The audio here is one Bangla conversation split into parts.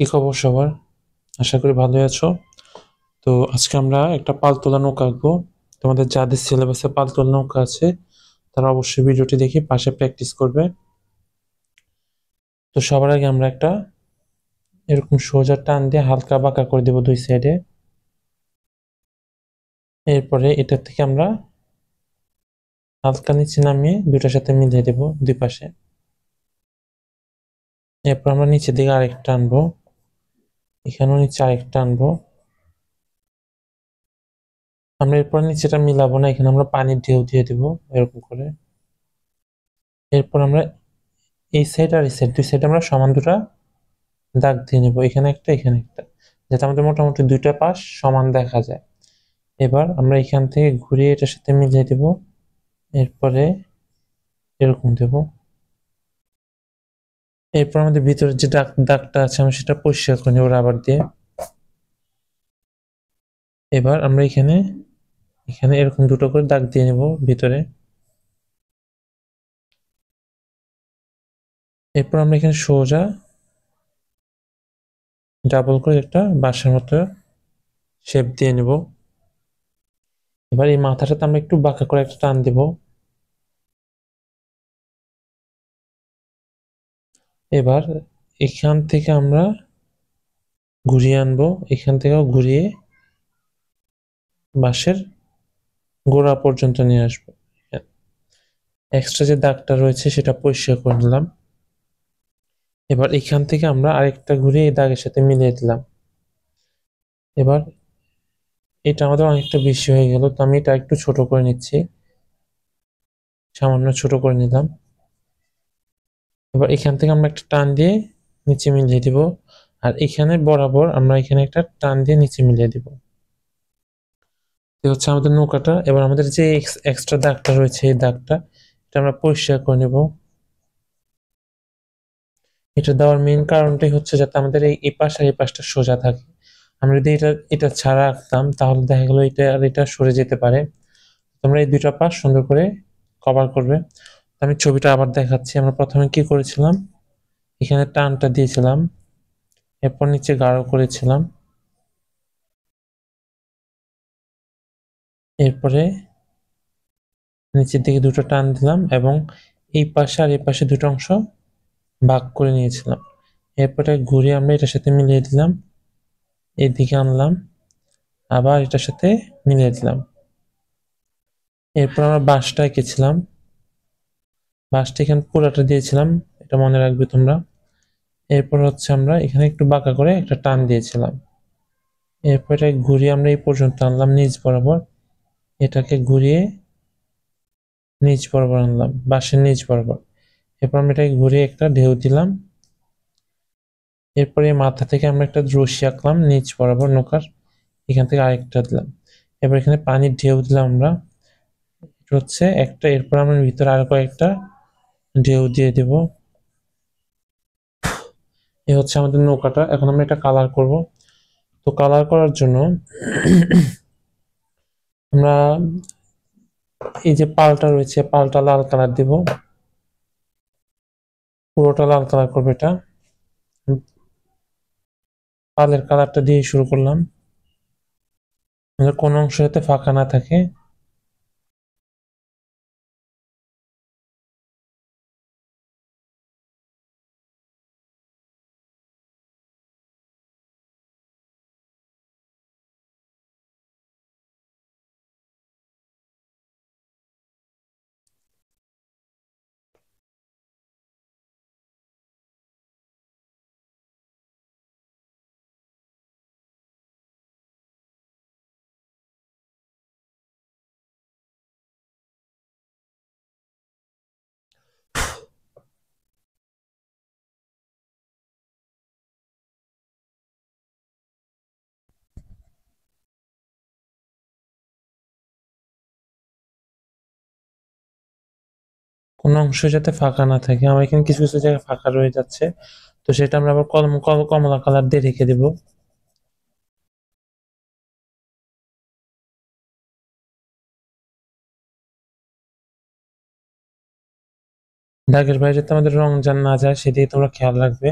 কি খবর সবার? আশা করি ভালোই আছো। তো আজকে আমরা একটা পালতোলা নৌকা আঁকবো। তোমাদের যাদের সিলেবাসে পালতোলা নৌকা আছে তারা অবশ্যই ভিডিওটি দেখে পাশে প্র্যাকটিস করবে। তো সবার আগে আমরা একটা এরকম সোজা টান দিয়ে হালকা বাঁকা করে দেবো দুই সাইডে। এরপরে এটা থেকে আমরা হালকা নিচে নামিয়ে দুইটার সাথে মিলিয়ে দেবো দুই পাশে। এরপর আমরা নিচের দিকে আরেকটা আনবো, এখানেও নিচে আরেকটা আনবো। আমরা এরপর নিচেটা মিলাবো না, এখানে আমরা পানির ঢেউ দিয়ে দেবো এরকম করে। এরপর আমরা এই সাইড আর এই সাইড দুই সাইড আমরা সমান দুটা দাগ দিয়ে নেবো, এখানে একটা এখানে একটা, যাতে আমাদের মোটামুটি দুইটা পাশ সমান দেখা যায়। এবার আমরা এখান থেকে ঘুরিয়ে এটার সাথে মিলিয়ে দেব, এরপরে এরকম দেব। এরপর আমাদের ভিতরে যে দাগটা আছে আমি সেটা পরিষ্কার করে নেবো রাবার দিয়ে। এবার আমরা এখানে এখানে এরকম দুটো করে দাগ দিয়ে নেব ভিতরে। এরপর আমরা এখানে সোজা ডাবল করে একটা বাসার মতো শেপ দিয়ে নেব। এবার এই মাথাটাতে আমরা একটু বাঁকা করে একটা টান দেব। এবার এখান থেকে আমরা ঘুরিয়ে আনবো, এখান থেকেও ঘুরিয়ে বাঁশের গোড়া পর্যন্ত নিয়ে আসবো। এক্সট্রা যে দাগটা রয়েছে সেটা পরিষ্কার করে নিলাম। এবার এখান থেকে আমরা আরেকটা ঘুরিয়ে এই দাগের সাথে মিলিয়ে দিলাম। এবার এটা আমাদের অনেকটা বেশি হয়ে গেল, তো আমি এটা একটু ছোট করে নিচ্ছি, সামান্য ছোট করে নিলাম। এবার এখান থেকে আমরা একটা টান দিয়ে নিচে মিলিয়ে দিব, আর এখানে বরাবর আমরা এখানে একটা টান দিয়ে নিচে মিলিয়ে দিব। হচ্ছে আমাদের নৌকাটা। এবার আমাদের যে এক্সট্রা দাগটা রয়েছে এই দাগটা এটা আমরা পরিষ্কার করে নেব। এটা দেওয়ার মেইন কারণটাই হচ্ছে যাতে আমাদের এই পাশ আর এই পাশটা সোজা থাকে। আমরা যদি এটা এটা ছাড়া আঁকতাম তাহলে দেখা গেল এটা আর এটা সরে যেতে পারে। তোমরা এই দুইটা পাশ সুন্দর করে কভার করবে। আমি ছবিটা আবার দেখাচ্ছি। আমরা প্রথমে কি করেছিলাম, এখানে টানটা দিয়েছিলাম, এরপর নিচে গাঢ় করেছিলাম, এরপরে নিচের দিকে দুটো টান দিলাম এবং এই পাশে আর এই পাশে দুটো অংশ ভাগ করে নিয়েছিলাম। এরপরে ঘুরিয়ে আমরা এটার সাথে মিলিয়ে দিলাম, এদিকে আনলাম, আবার এটার সাথে মিলিয়ে দিলাম। এরপর আমরা বাঁশটা এঁকেছিলাম, বাঁশটা এখানে পুরাটা দিয়েছিলাম, এটা মনে রাখবে তোমরা। এরপর হচ্ছে আমরা এখানে একটু বাঁকা করে একটা টান দিয়েছিলাম। এরপরে ঘুরিয়ে আমরা এই পর্যন্ত আনলাম নিচ বরাবর, এটাকে ঘুরিয়ে নিচ বরাবর আনলাম, বাঁশের নিচ বরাবর। এরপর আমরা এটাকে ঘুরিয়ে একটা ঢেউ দিলাম। এরপরে মাথা থেকে আমরা একটা রশি আঁকলাম নিচ বরাবর নৌকার, এখান থেকে আরেকটা দিলাম। এবার এখানে পানির ঢেউ দিলাম আমরা, এটা হচ্ছে একটা। এরপর আমরা ভিতরে আরো কয়েকটা ঢেউ দিয়ে দেব। এই হচ্ছে আমাদের নৌকাটা। এখন আমরা এটা কালার করব। তো কালার করার জন্য আমরা এই যে পালটা রয়েছে পালটা লাল কালার দিব, পুরোটা লাল কালার করবো। এটা পালের কালারটা দিয়ে শুরু করলাম, কোন অংশ যাতে ফাঁকা না থাকে। কোন অংশ যাতে ফাঁকা না থাকে। আমার এখানে কিছু কিছু জায়গায় ফাঁকা রয়ে যাচ্ছে, তো সেটা আমরা আবার কমলা কালার দিয়ে রেখে দেব। দাগের বাইরে যাতে আমাদের রং যেন না যায় সেদিকে তোমরা খেয়াল রাখবে।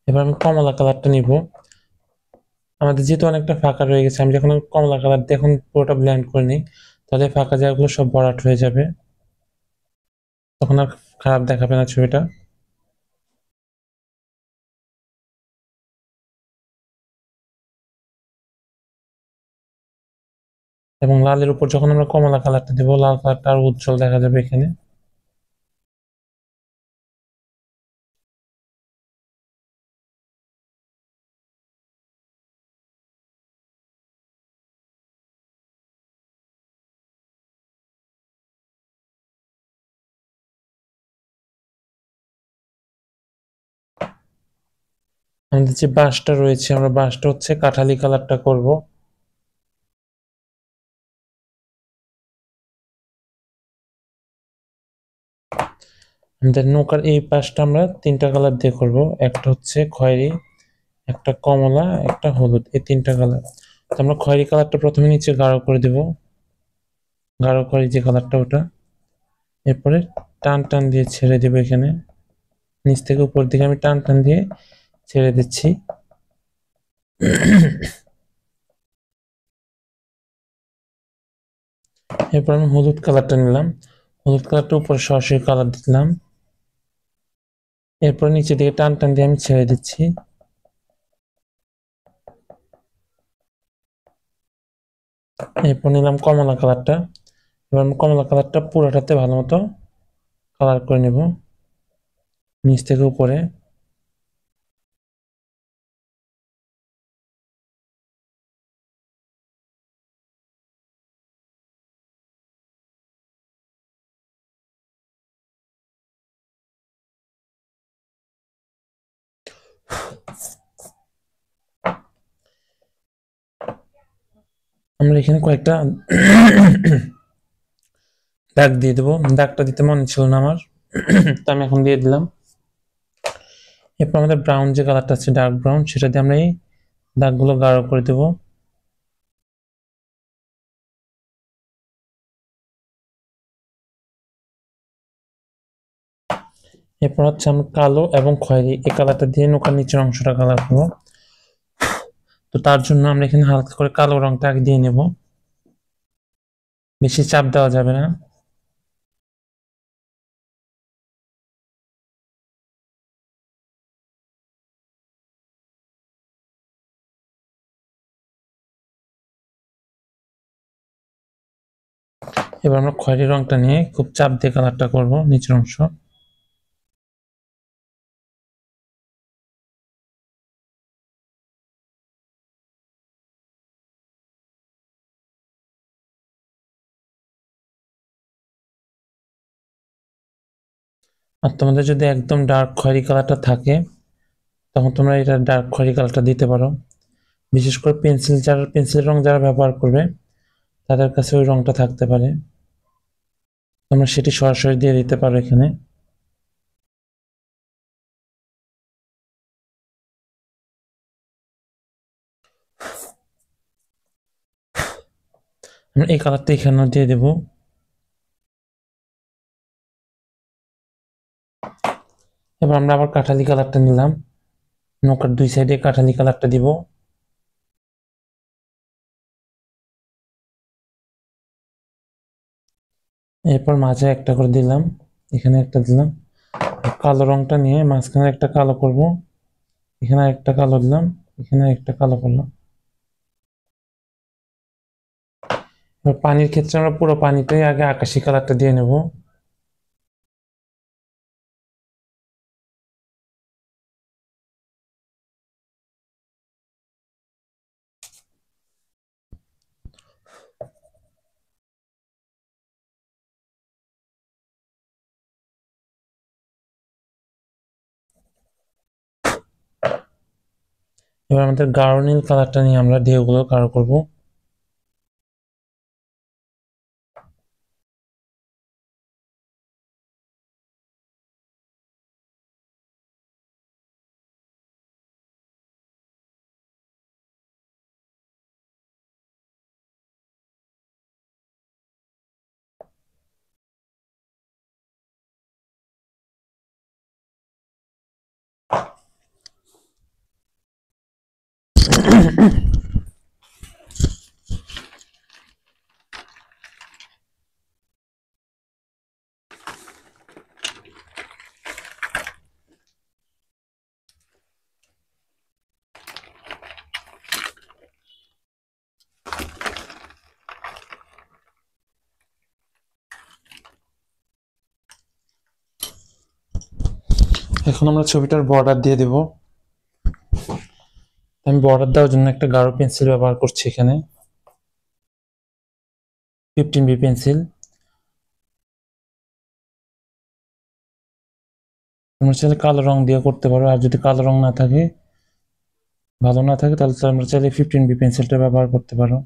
এবার আমি কমলা কালারটা নিব। আমাদের যেহেতু অনেকটা ফাঁকা রয়ে গেছে, আমি যখন কমলা কালার দিয়ে এখন পুরোটা ব্লেন্ড করে নিই, তাহলে ফাঁকা জায়গাগুলো সব ভরাট হয়ে যাবে, তখন আর খারাপ দেখাবে না ছবিটা। এবং লালের উপর যখন আমরা কমলা কালারটা দেবো, লাল কালারটা আরো উজ্জ্বল দেখা যাবে এখানে। আমাদের যে বাঁশটা রয়েছে, আমরা বাঁশটা হচ্ছে কাঠালি কালারটা করব। আমাদের নৌকার এই পাশটা আমরা তিনটা কালার দিয়ে করব, একটা হচ্ছে খয়েরি, একটা কমলা, একটা হলুদ, এই তিনটা কালার। তো আমরা খয়েরি কালারটা প্রথমে নিচে গাঢ় করে দেব, গাঢ় খয়েরি যে কালারটা ওটা। এরপরে টান টান দিয়ে ছেড়ে দেব এখানে, নিচ থেকে উপর দিকে আমি টান টান দিয়ে ছেড়ে দিচ্ছি। এরপর আমি হলুদ কালারটা নিলাম, হলুদ কালারটা উপরে সরাসরি কালার দিলাম। এরপর নিচে দিকে টান টান দিয়ে আমি ছেড়ে দিচ্ছি। এরপর নিলাম কমলা কালারটা। এবার আমি কমলা কালারটা পুরোটাতে ভালো মতো কালার করে নেব, নিচ থেকে উপরে। আমরা এখানে কয়েকটা দাগ দিয়ে দেবো, দাগটা দিতে মনে ছিল না আমার, তো আমি এখন দিয়ে দিলাম। এরপর আমাদের ব্রাউন যে কালারটা আছে, ডার্ক ব্রাউন, সেটা দিয়ে আমরা এই দাগগুলো গাঢ় করে দেবো। এরপর হচ্ছে আমরা কালো এবং খয়েরি এই কালারটা দিয়ে নৌকার নিচের অংশটা কালার করবো। তো তার জন্য আমরা এখানে হালকা করে কালো রংটা আগে দিয়ে নেব, বেশি চাপ দেওয়া যাবে না। এবার আমরা খয়েরি রংটা নিয়ে খুব চাপ দিয়ে কালারটা করব নিচের অংশ। আর তোমাদের যদি একদম ডার্ক খয়েরি কালারটা থাকে, তখন তোমরা এটা ডার্ক খয়েরি কালারটা দিতে পারো। বিশেষ করে পেন্সিল রং যারা ব্যবহার করবে, তাদের কাছে ওই রংটা থাকতে পারে, তোমরা সেটি সরাসরি দিয়ে দিতে পারো এখানে। আমরা এই কালারটা এখানেও দিয়ে দেবো। এবার আমরা আবার কাঠালি কালারটা নিলাম, নৌকার দুই সাইডে কাঠালি কালারটা দিব। এরপর মাঝে একটা করে দিলাম, এখানে একটা দিলাম। কালো রংটা নিয়ে মাঝখানে একটা কালো করব, এখানে একটা কালো দিলাম, এখানে একটা কালো করলাম। এবার পানির ক্ষেত্রে আমরা পুরো পানিটাই আগে আকাশি কালারটা দিয়ে নেব। এবার আমাদের গাঢ় নীল কালারটা নিয়ে আমরা ঢেউগুলো গাঢ় করব। এখন আমরা ছবিটার বর্ডার দিয়ে দেব। আমি বর্ডার দেওয়ার জন্য একটা গাঢ় পেন্সিল ব্যবহার করছি এখানে, 15B পেন্সিল। তোমরা চাইলে কালো রং দিয়ে করতে পারো, আর যদি কালো রং না থাকে, ভালো না থাকে, তাহলে তোমরা চাইলে 15B পেন্সিলটা ব্যবহার করতে পারো।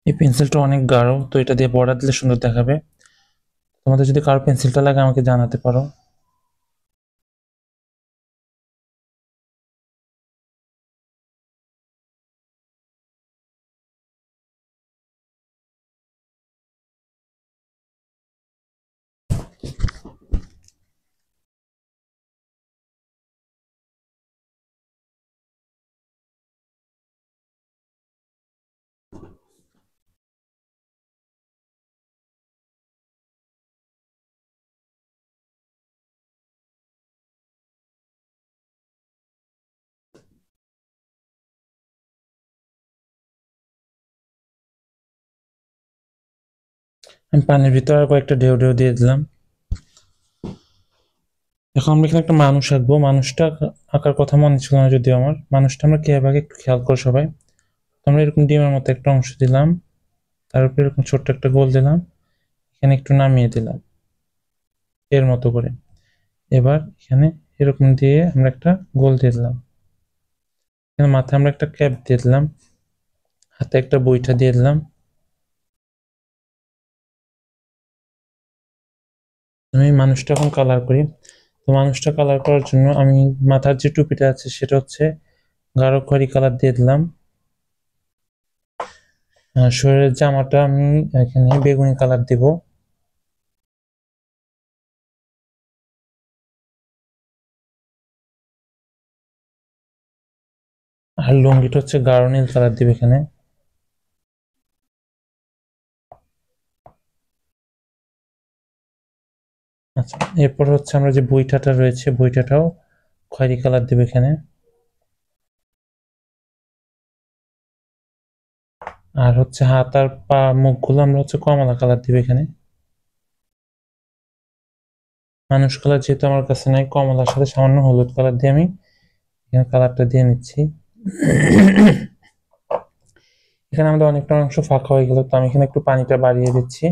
এই পেন্সিলটা অনেক গাঢ়, তো এটা দিয়ে বর্ডার দিলে সুন্দর দেখাবে। তোমাদের যদি কারো পেন্সিলটা লাগে আমাকে জানাতে পারো। আমি পানির ভিতরে আর কয়েকটা ঢেউ ঢেউ দিয়ে দিলাম। এখন আমরা এখানে একটা মানুষ আঁকবো। মানুষটা আঁকার কথা মনে ছিল না যদিও আমার। মানুষটা আমরা কিভাবে আঁকি একটু খেয়াল করো সবাই। আমরা এরকম ডিমের মতো একটা অংশ দিলাম, তার উপরে এরকম ছোট্ট একটা গোল দিলাম, এখানে একটু নামিয়ে দিলাম এর মতো করে। এবার এখানে এরকম দিয়ে আমরা একটা গোল দিয়ে দিলাম, এখানে মাথায় আমরা একটা ক্যাপ দিয়ে দিলাম, হাতে একটা বইটা দিয়ে দিলাম। আমি মানুষটা এখন কালার করি। তো মানুষটা কালার করার জন্য আমি মাথার যে টুপিটা আছে সেটা হচ্ছে গাঢ় খয়েরি কালার দিয়ে দিলাম। আর শরীরের জামাটা আমি এখানে বেগুনি কালার দিব। আর লুঙ্গিটা হচ্ছে গাঢ় নীল কালার দিব এখানে। আচ্ছা, এরপর হচ্ছে আমরা যে বইটাটা রয়েছে বইটাটাও খয়েরি কালার দিব এখানে। আর হচ্ছে হাত আর পা মুখগুলো আমরা হচ্ছে কমলা কালার দিব এখানে। মানুষ কালার যেহেতু আমার কাছে নাই, কমলার সাথে সামান্য হলুদ কালার দিয়ে আমি এখানে কালারটা দিয়ে নিচ্ছি। এখানে আমাদের অনেকটা অংশ ফাঁকা হয়ে গেল, তো আমি এখানে একটু পানিটা বাড়িয়ে দিচ্ছি।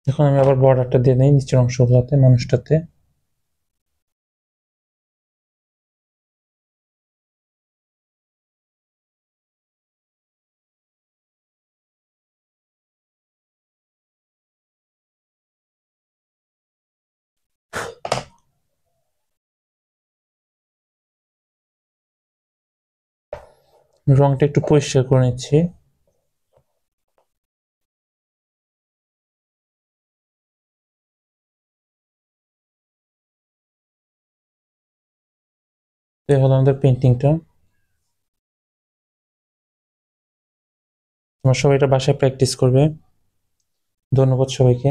এখন আমি আবার বর্ডারটা দিয়ে নিই নিচের অংশগুলোতে মানুষটাতে। রংটা একটু পরিষ্কার করে নিচ্ছি। এই হলো আমাদের পেন্টিংটা। তোমরা সবাই এটা বাসায় প্র্যাকটিস করবে। ধন্যবাদ সবাইকে।